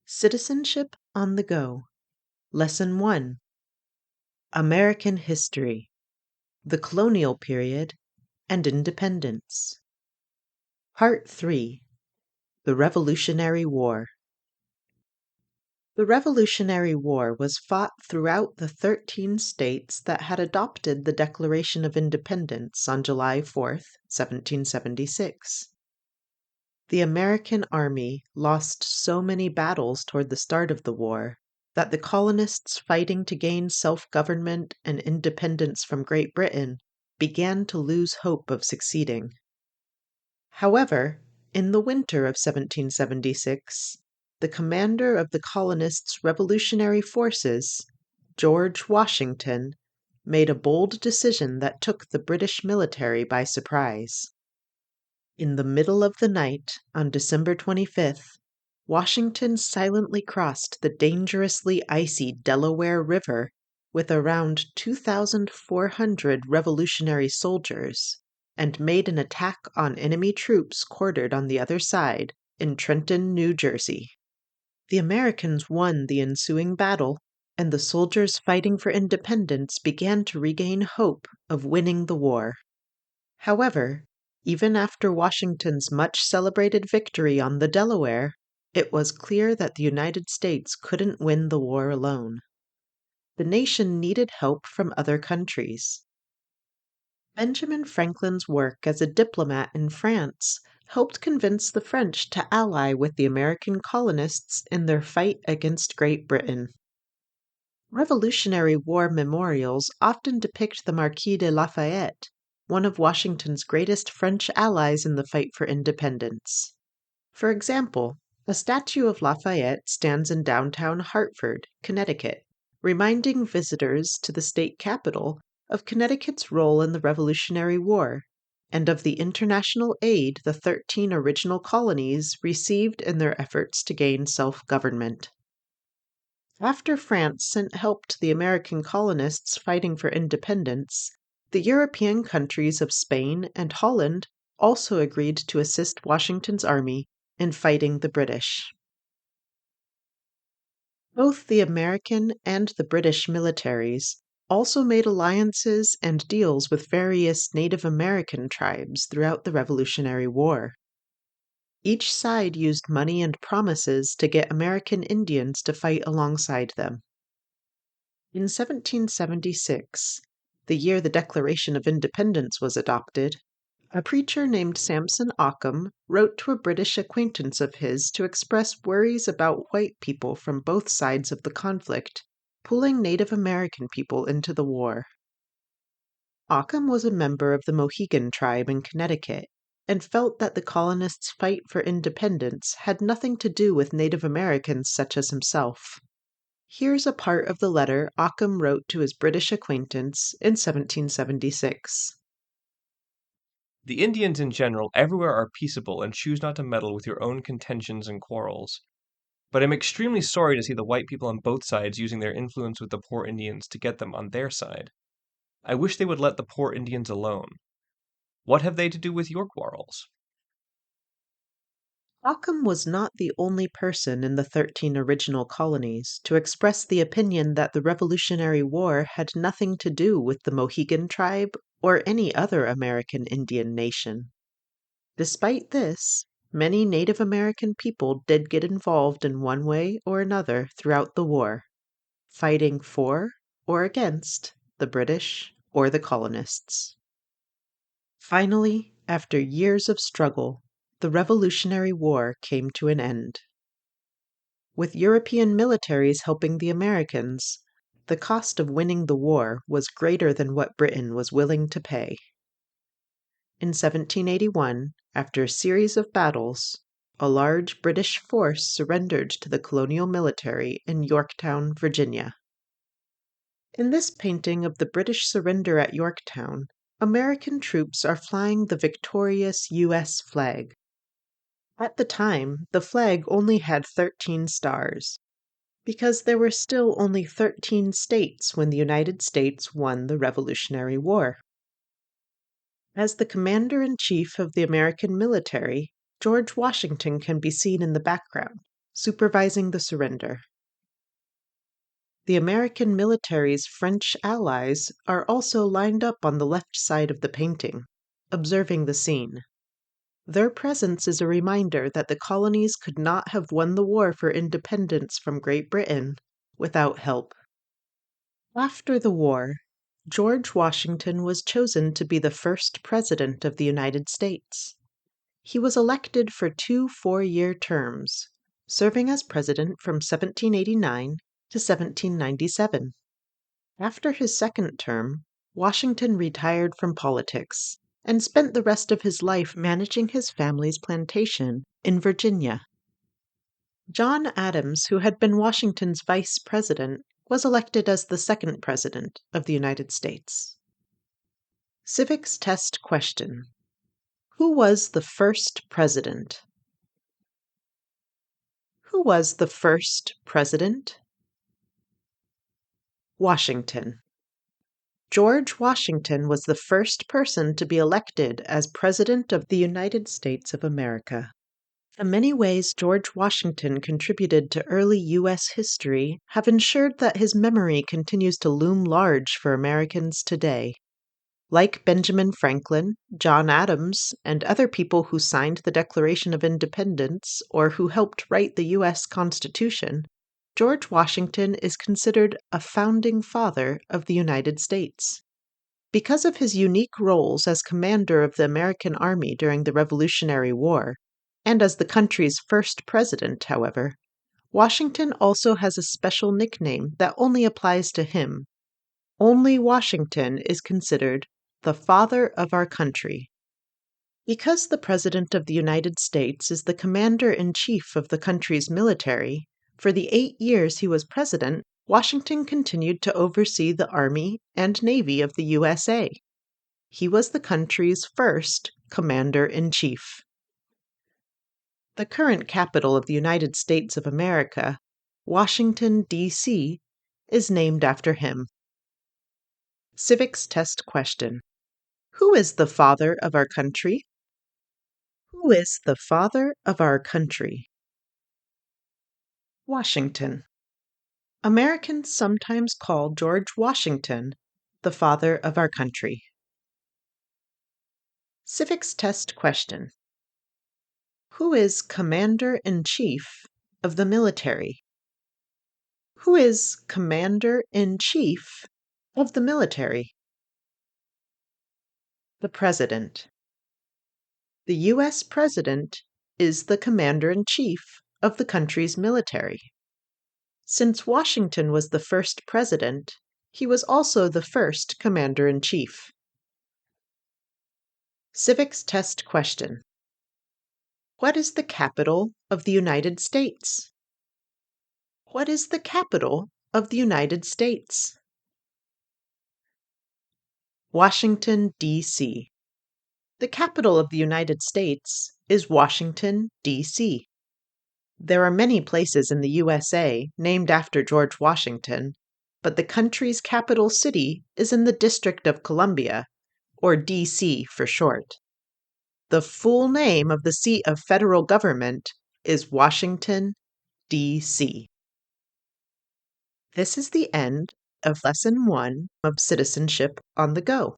Citizenship on the Go. Lesson 1. American History, the Colonial Period, and Independence. Part 3. The Revolutionary War. The Revolutionary War was fought throughout the 13 states that had adopted the Declaration of Independence on July 4th, 1776. The American army lost so many battles toward the start of the war that the colonists fighting to gain self-government and independence from Great Britain began to lose hope of succeeding. However, in the winter of 1776, the commander of the colonists' revolutionary forces, George Washington, made a bold decision that took the British military by surprise. In the middle of the night, on December 25th, Washington silently crossed the dangerously icy Delaware River with around 2,400 Revolutionary soldiers and made an attack on enemy troops quartered on the other side in Trenton, New Jersey. The Americans won the ensuing battle, and the soldiers fighting for independence began to regain hope of winning the war. However, even after Washington's much-celebrated victory on the Delaware, it was clear that the United States couldn't win the war alone. The nation needed help from other countries. Benjamin Franklin's work as a diplomat in France helped convince the French to ally with the American colonists in their fight against Great Britain. Revolutionary War memorials often depict the Marquis de Lafayette, one of Washington's greatest French allies in the fight for independence. For example, a statue of Lafayette stands in downtown Hartford, Connecticut, reminding visitors to the state capital of Connecticut's role in the Revolutionary War and of the international aid the 13 original colonies received in their efforts to gain self-government. After France sent help to the American colonists fighting for independence, the European countries of Spain and Holland also agreed to assist Washington's army in fighting the British. Both the American and the British militaries also made alliances and deals with various Native American tribes throughout the Revolutionary War. Each side used money and promises to get American Indians to fight alongside them. In 1776, the year the Declaration of Independence was adopted, a preacher named Samson Occam wrote to a British acquaintance of his to express worries about white people from both sides of the conflict pulling Native American people into the war. Occam was a member of the Mohegan tribe in Connecticut and felt that the colonists' fight for independence had nothing to do with Native Americans such as himself. Here's a part of the letter Occam wrote to his British acquaintance in 1776. The Indians in general everywhere are peaceable and choose not to meddle with your own contentions and quarrels. But I'm extremely sorry to see the white people on both sides using their influence with the poor Indians to get them on their side. I wish they would let the poor Indians alone. What have they to do with your quarrels? Occam was not the only person in the 13 original colonies to express the opinion that the Revolutionary War had nothing to do with the Mohegan tribe or any other American Indian nation. Despite this, many Native American people did get involved in one way or another throughout the war, fighting for or against the British or the colonists. Finally, after years of struggle, the Revolutionary War came to an end. With European militaries helping the Americans, the cost of winning the war was greater than what Britain was willing to pay. In 1781, after a series of battles, a large British force surrendered to the colonial military in Yorktown, Virginia. In this painting of the British surrender at Yorktown, American troops are flying the victorious U.S. flag. At the time, the flag only had 13 stars, because there were still only 13 states when the United States won the Revolutionary War. As the commander-in-chief of the American military, George Washington can be seen in the background, Supervising the surrender. The American military's French allies are also lined up on the left side of the painting, observing the scene. Their presence is a reminder that the colonies could not have won the war for independence from Great Britain without help. After the war, George Washington was chosen to be the first president of the United States. He was elected for 2 four-year terms, serving as president from 1789 to 1797. After his second term, Washington retired from politics and spent the rest of his life managing his family's plantation in Virginia. John Adams, who had been Washington's vice president, was elected as the second president of the United States. Civics test question. Who was the first president? Who was the first president? Washington. George Washington was the first person to be elected as President of the United States of America. The many ways George Washington contributed to early U.S. history have ensured that his memory continues to loom large for Americans today. Like Benjamin Franklin, John Adams, and other people who signed the Declaration of Independence or who helped write the U.S. Constitution, George Washington is considered a founding father of the United States. Because of his unique roles as commander of the American Army during the Revolutionary War, and as the country's first president, however, Washington also has a special nickname that only applies to him. Only Washington is considered the father of our country. Because the President of the United States is the commander-in-chief of the country's military, for the 8 years he was president, Washington continued to oversee the Army and Navy of the USA. He was the country's first commander-in-chief. The current capital of the United States of America, Washington, D.C., is named after him. Civics test question. Who is the father of our country? Who is the father of our country? Washington. Americans sometimes call George Washington the father of our country. Civics test question. Who is Commander-in-Chief of the military? Who is Commander-in-Chief of the military? The President. The U.S. President is the Commander-in-Chief of the country's military. Since Washington was the first president, he was also the first Commander-in-Chief. Civics test question. What is the capital of the United States? What is the capital of the United States? Washington, D.C. The capital of the United States is Washington, D.C. There are many places in the USA named after George Washington, but the country's capital city is in the District of Columbia, or D.C. for short. The full name of the seat of federal government is Washington, D.C. This is the end of Lesson 1 of Citizenship on the Go.